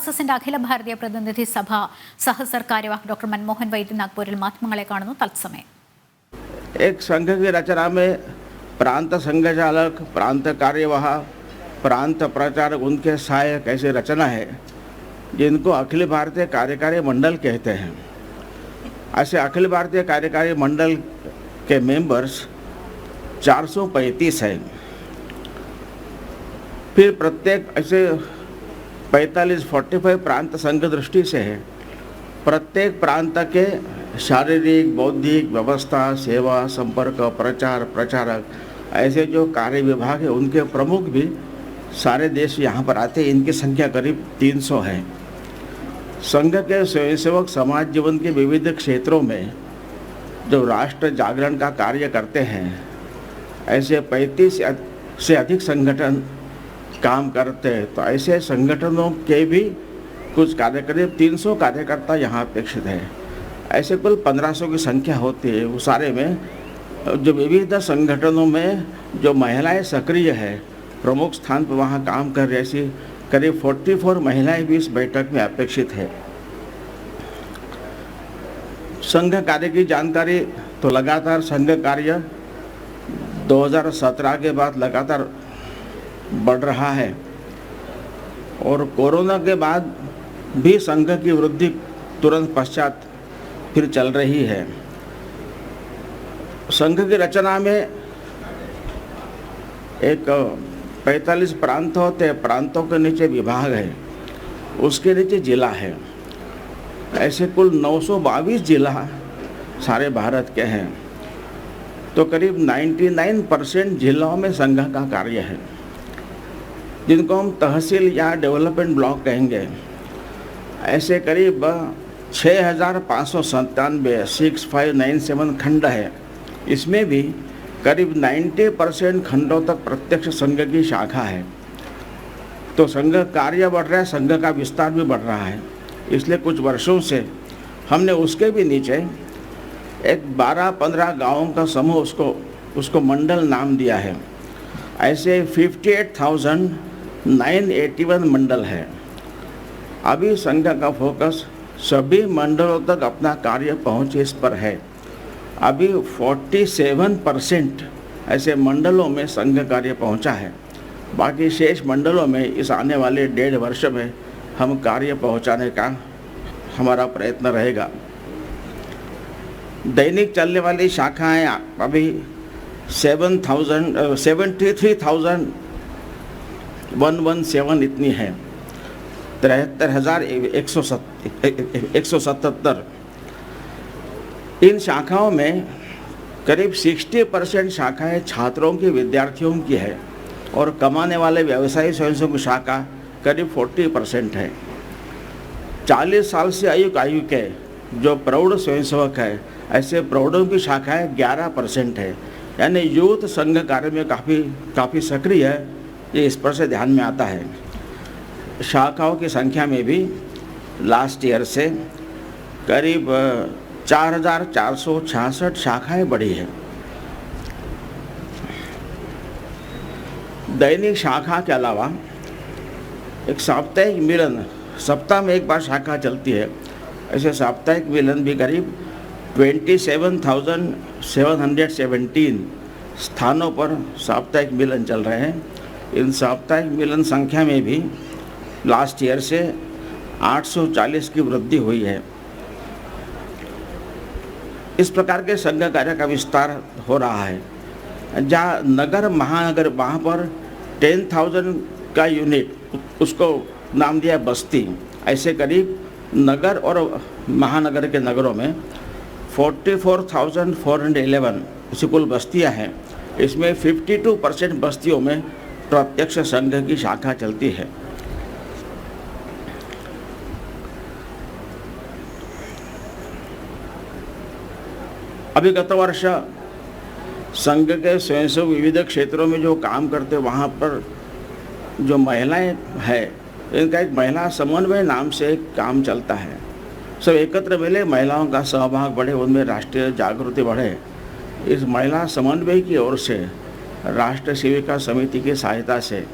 RSSന്റെ അഖില ഭാരതീയ പ്രതിനിധി സഭ സഹസർക്കാര്യവാഹ് ഡോക്ടർ मनमोहन वैद्य नागपुर മാധ്യമങ്ങളെ കാണുന്നു തത്സമയം. एक संघ की रचना में प्रांत संघचालक, प्रांत कार्यवाह, प्रांत प्रचारक, उनके सहायक ऐसी रचना है जिनको अखिल भारतीय कार्यकारी मंडल कहते हैं. ऐसे अखिल भारतीय कार्यकारी मंडल के मेंबर्स 435 हैं. फिर प्रत्येक ऐसे 45 प्रांत संघ दृष्टि से है. प्रत्येक प्रांत के शारीरिक, बौद्धिक व्यवस्था, सेवा, संपर्क, प्रचार, प्रचारक ऐसे जो कार्य विभाग है उनके प्रमुख भी सारे देश यहाँ पर आते हैं. इनकी संख्या करीब 300 है. संघ के स्वयंसेवक समाज जीवन के विविध क्षेत्रों में जो राष्ट्र जागरण का कार्य करते हैं, ऐसे 35 से अधिक संगठन काम करते हैं. तो ऐसे संगठनों के भी कुछ कार्य करीब 300 कार्यकर्ता यहाँ अपेक्षित है. ऐसे कुल 1500 की संख्या होती है. वो सारे में जो विविध संगठनों में जो महिलाएं सक्रिय है, प्रमुख स्थान पर वहाँ काम कर रही, ऐसी करीब 44 महिलाएं भी इस बैठक में अपेक्षित है. संघ कार्य की जानकारी तो लगातार संघ कार्य 2017 के बाद लगातार बढ़ रहा है और कोरोना के बाद भी संघ की वृद्धि तुरंत पश्चात फिर चल रही है. संघ की रचना में एक 45 प्रांत होते हैं. प्रांतों के नीचे विभाग है, उसके नीचे जिला है. ऐसे कुल 922 जिला सारे भारत के हैं. तो करीब 99% जिलों में संघ का कार्य है, जिनको हम तहसील या डेवलपमेंट ब्लॉक कहेंगे. ऐसे करीब 6597 6597 खंड है. इसमें भी करीब 90% खंडों तक प्रत्यक्ष संघ की शाखा है. तो संघ कार्य बढ़ रहा है, संघ का विस्तार भी बढ़ रहा है. इसलिए कुछ वर्षों से हमने उसके भी नीचे एक 12-15 गाँवों का समूह उसको मंडल नाम दिया है. ऐसे 58,981 मंडल है. अभी संघ का फोकस सभी मंडलों तक अपना कार्य पहुँचे इस पर है. अभी 47% ऐसे मंडलों में संघ कार्य पहुँचा है. बाकी शेष मंडलों में इस आने वाले 1.5 वर्ष में हम कार्य पहुँचाने का हमारा प्रयत्न रहेगा. दैनिक चलने वाली शाखाएं अभी 73,117 इतनी हैं. 73,177. इन शाखाओं में करीब 60% शाखाएं छात्रों की, विद्यार्थियों की है और कमाने वाले व्यवसायी स्वयंसेवक शाखा करीब 40% है. 40 साल से आयु के जो प्रौढ़ स्वयंसेवक है, ऐसे प्रौढ़ों की शाखाएं 11% है. यानी यूथ संघ कार्य में काफ़ी सक्रिय है. ये इस पर से ध्यान में आता है. शाखाओं की संख्या में भी लास्ट ईयर से करीब 4,466 शाखाएं बढ़ी है. दैनिक शाखा के अलावा एक साप्ताहिक मिलन, सप्ताह में एक बार शाखा चलती है. ऐसे साप्ताहिक मिलन भी करीब 27,717 स्थानों पर साप्ताहिक मिलन चल रहे हैं. इन साप्ताहिक मिलन संख्या में भी लास्ट ईयर से 840 की वृद्धि हुई है. इस प्रकार के संघ कार्य का विस्तार हो रहा है. जहाँ नगर महानगर, वहाँ पर 10,000 का यूनिट, उसको नाम दिया बस्ती. ऐसे करीब नगर और महानगर के नगरों में 44,411 ऐसी कुल बस्तियाँ हैं. इसमें 52% बस्तियों में प्रत्यक्ष संघ की शाखा चलती है. अभी गत वर्ष संघ के स्वयंसेवक विविध क्षेत्रों में जो काम करते, वहाँ पर जो महिलाएं हैं, इनका एक महिला समन्वय नाम से एक काम चलता है. सब एकत्र मिले, महिलाओं का सहभाग बढ़े, उनमें राष्ट्रीय जागृति बढ़े. इस महिला समन्वय की ओर से राष्ट्र सेविका समिति की सहायता से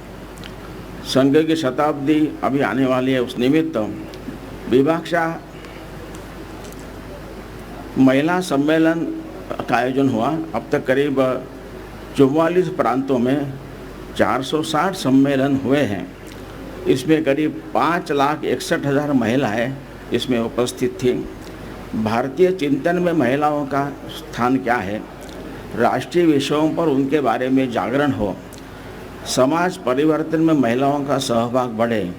संघ की शताब्दी अभी आने वाली है, उस निमित्त विभाक्षा महिला सम्मेलन का आयोजन हुआ। अब तक करीब 44 प्रांतों में 460 सम्मेलन हुए हैं। इसमें करीब 5,61,000 महिलाएं इसमें उपस्थित थीं। भारतीय चिंतन में महिलाओं का स्थान क्या है, राष्ट्रीय विषयों पर उनके बारे में जागरण हो, समाज परिवर्तन में महिलाओं का सहभाग बढ़े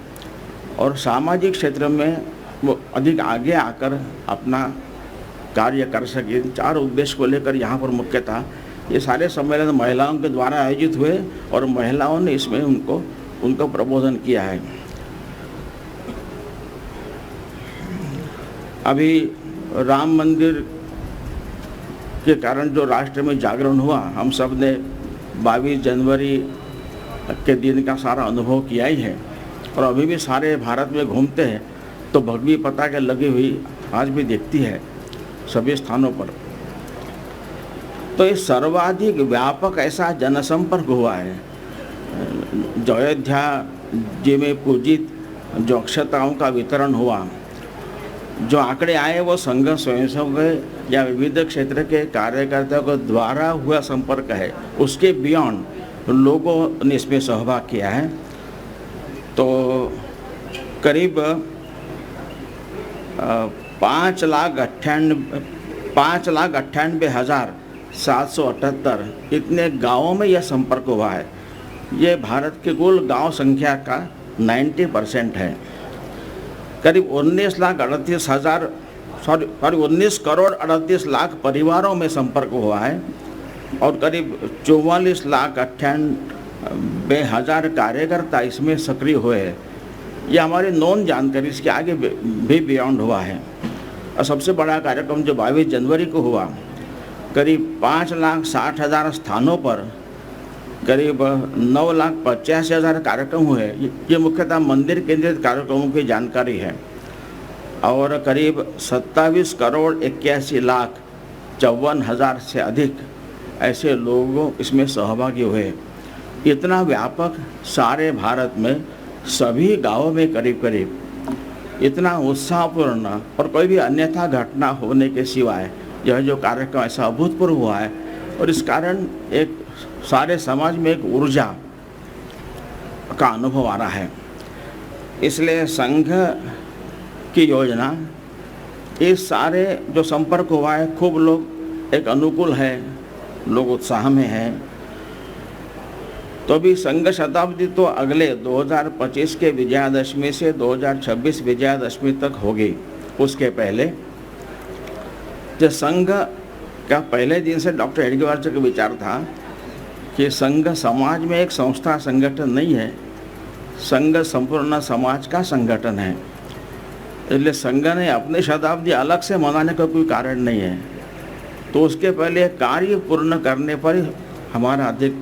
और सामाजिक क्षेत्र में वो अधिक आगे आकर अपना कार्य कर सके। 4 उद्देश्य को लेकर यहाँ पर मुख्यतः ये सारे सम्मेलन महिलाओं के द्वारा आयोजित हुए और महिलाओं ने इसमें उनको प्रबोधन किया है। अभी राम मंदिर के कारण जो राष्ट्र में जागरण हुआ, हम सब ने 22 जनवरी के दिन का सारा अनुभव किया ही है और अभी भी सारे भारत में घूमते हैं तो भगवी पताके लगी हुई आज भी दिखती है सभी स्थानों पर। तो ये सर्वाधिक व्यापक ऐसा जनसंपर्क हुआ है। जो अयोध्या जी में पूजित जो अक्षताओं का वितरण हुआ, जो आंकड़े आए वो संघ स्वयंसेवक या विविध क्षेत्र के कार्यकर्ताओं के द्वारा हुआ संपर्क है। उसके बियॉन्ड लोगों ने इसमें सहभाग किया है। तो करीब 5,98,778 इतने गाँवों में यह संपर्क हुआ है। ये भारत के कुल गांव संख्या का 90% है। करीब 19 करोड़ 38 लाख परिवारों में संपर्क हुआ है और करीब 44,98,000 कार्यकर्ता इसमें सक्रिय हुए हैं। यह हमारी नॉन जानकारी, इसके आगे भी बियॉन्ड हुआ है। और सबसे बड़ा कार्यक्रम जो 22 जनवरी को हुआ, करीब 5,60,000 स्थानों पर करीब 9,85,000 कार्यक्रम हुए। ये मुख्यतः मंदिर केंद्रित कार्यक्रमों की जानकारी है और करीब 27 करोड़ 81 लाख 54,000 से अधिक ऐसे लोगों इसमें सहभागी हुए। इतना व्यापक सारे भारत में सभी गांवों में करीब करीब इतना उत्साहपूर्ण और कोई भी अन्यथा घटना होने के सिवाय यह जो कार्यक्रम ऐसा अभूतपूर्व हुआ है और इस कारण एक सारे समाज में एक ऊर्जा का अनुभव आ रहा है। इसलिए संघ की योजना, इस सारे जो संपर्क हुआ है, खूब लोग एक अनुकूल है, लोग उत्साह में हैं। तो भी संघ शताब्दी तो अगले 2025 के विजयादशमी से 2026 विजयादशमी तक होगी। उसके पहले जो संघ का पहले दिन से डॉक्टर हेडगेवार जी का विचार था कि संघ समाज में एक संस्था संगठन नहीं है, संघ संपूर्ण समाज का संगठन है। इसलिए संघ ने अपनी शताब्दी अलग से मनाने का कोई कारण नहीं है। तो उसके पहले कार्य पूर्ण करने पर हमारा अधिक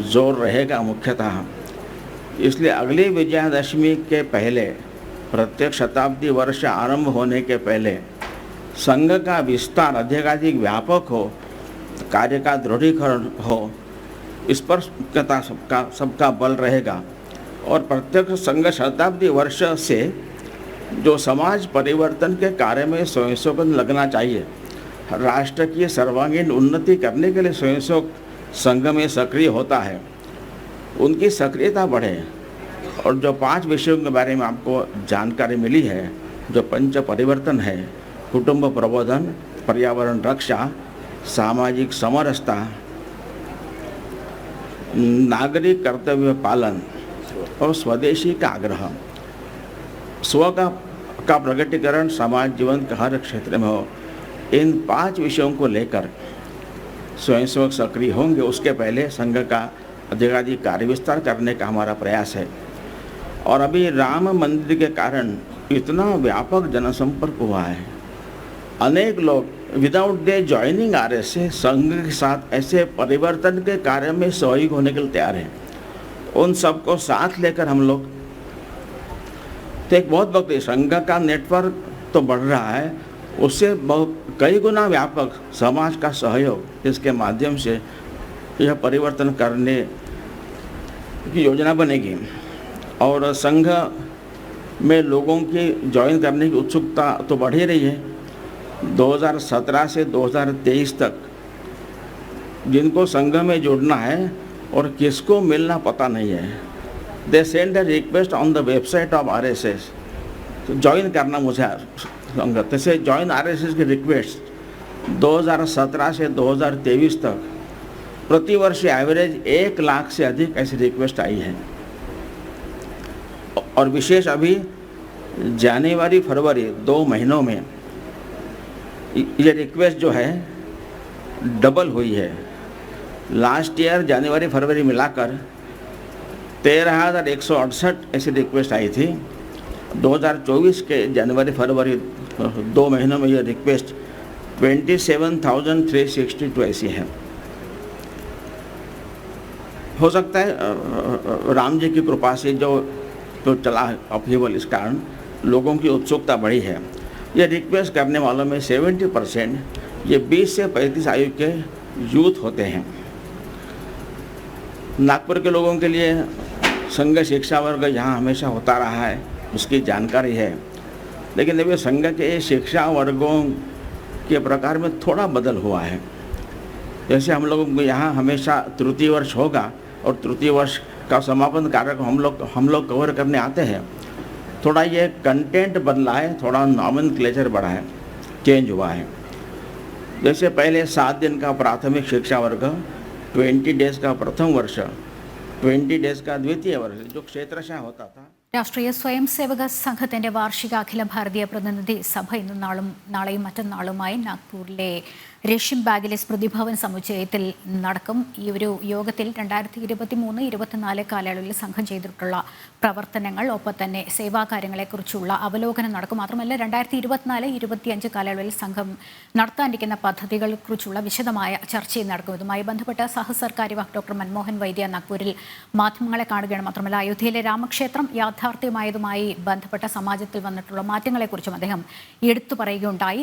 जोर रहेगा मुख्यतः। इसलिए अगली विजयादशमी के पहले, प्रत्येक शताब्दी वर्ष आरंभ होने के पहले संघ का विस्तार अधिकाधिक व्यापक हो, कार्य का दृढ़ीकरण हो, इस पर सबका बल रहेगा। और प्रत्येक संघ शताब्दी वर्ष से जो समाज परिवर्तन के कार्य में स्वयंसेवक लगना चाहिए, राष्ट्र की सर्वांगीण उन्नति करने के लिए स्वयंसेवक संघ में सक्रिय होता है, उनकी सक्रियता बढ़े। और जो 5 विषयों के बारे में आपको जानकारी मिली है, जो पंच परिवर्तन है, कुटुंब प्रबोधन, पर्यावरण रक्षा, सामाजिक समरसता, नागरिक कर्तव्य पालन और स्वदेशी का आग्रह, स्व का प्रगटीकरण समाज जीवन के हर क्षेत्र में हो, इन 5 विषयों को लेकर स्वयंसेवक सक्रिय होंगे। उसके पहले संघ का अधिकाधिक कार्य विस्तार करने का हमारा प्रयास है। और अभी राम मंदिर के कारण इतना व्यापक जनसंपर्क हुआ है, अनेक लोग विदाउट दे ज्वाइनिंग आरएसएस संघ के साथ ऐसे परिवर्तन के कार्य में सहयोगी होने के लिए तैयार हैं। उन सबको साथ लेकर हम लोग तो एक बहुत वक्त संघ का नेटवर्क तो बढ़ रहा है, उससे बहुत कई गुना व्यापक समाज का सहयोग, इसके माध्यम से यह परिवर्तन करने की योजना बनेगी। और संघ में लोगों की ज्वाइन करने की उत्सुकता तो बढ़ ही रही है। 2017 से 2023 तक जिनको संघ में जुड़ना है और किसको मिलना पता नहीं है, they send a request on the website of RSS, तो ज्वाइन करना मुझे संघ। जैसे ज्वाइन RSS की रिक्वेस्ट 2017 से 2023 तक प्रतिवर्ष एवरेज 1 लाख से अधिक ऐसी रिक्वेस्ट आई है। और विशेष अभी जनवरी फरवरी 2 महीनों में ये रिक्वेस्ट जो है डबल हुई है। लास्ट ईयर जनवरी फरवरी मिलाकर 13,168 ऐसी रिक्वेस्ट आई थी। 2024 के जनवरी फरवरी 2 महीनों में ये रिक्वेस्ट 27,362 ऐसी है। हो सकता है राम जी की कृपा से जो चला अपहीवल, इस कारण लोगों की उत्सुकता बढ़ी है। ये रिक्वेस्ट करने वालों में 70% ये 20 से 35 आयु के यूथ होते हैं। नागपुर के लोगों के लिए संघ शिक्षा वर्ग यहाँ हमेशा होता रहा है, उसकी जानकारी है। लेकिन अभी संघ के शिक्षा वर्गों के प्रकार में थोड़ा बदल हुआ है। जैसे हम लोगों को यहाँ हमेशा तृतीय वर्ष होगा और तृतीय वर्ष का समापन कार्यक्रम हम लोग कवर करने आते हैं। थोड़ा ये कंटेंट बदला है, थोड़ा नॉमेनक्लेचर बढ़ा है, चेंज हुआ है। जैसे पहले 7 दिन का प्राथमिक शिक्षा वर्ग, 20 डेज का प्रथम वर्ष, 20 डेज का द्वितीय वर्ष जो क्षेत्रशः होता था। രാഷ്ട്രീയ സ്വയംസേവക സംഘത്തിന്റെ വാർഷിക അഖില ഭാരതീയ പ്രതിനിധി സഭ ഇന്നും നാളെയും മറ്റന്നാളുമായി നാഗ്പൂരിലെ റേഷ്യൻ ബാഗിലെ സ്മൃതി ഭവൻ സമുച്ചയത്തിൽ നടക്കും. ഈ ഒരു യോഗത്തിൽ 2023-24 കാലയളവിൽ സംഘം ചെയ്തിട്ടുള്ള പ്രവർത്തനങ്ങൾ, ഒപ്പം തന്നെ സേവാകാര്യങ്ങളെക്കുറിച്ചുള്ള അവലോകനം നടക്കും. മാത്രമല്ല 2024-25 കാലയളവിൽ സംഘം നടത്താനിരിക്കുന്ന പദ്ധതികളെക്കുറിച്ചുള്ള വിശദമായ ചർച്ചയും നടക്കും. ഇതുമായി ബന്ധപ്പെട്ട സഹസർക്കാര്യവാഹ് ഡോക്ടർ മൻമോഹൻ വൈദ്യ നാഗ്പൂരിൽ മാധ്യമങ്ങളെ കാണുകയാണ്. മാത്രമല്ല അയോധ്യയിലെ രാമക്ഷേത്രം യാഥാർത്ഥ്യമായതുമായി ബന്ധപ്പെട്ട സമാജത്തിൽ വന്നിട്ടുള്ള മാറ്റങ്ങളെക്കുറിച്ചും അദ്ദേഹം എടുത്തു പറയുകയുണ്ടായി.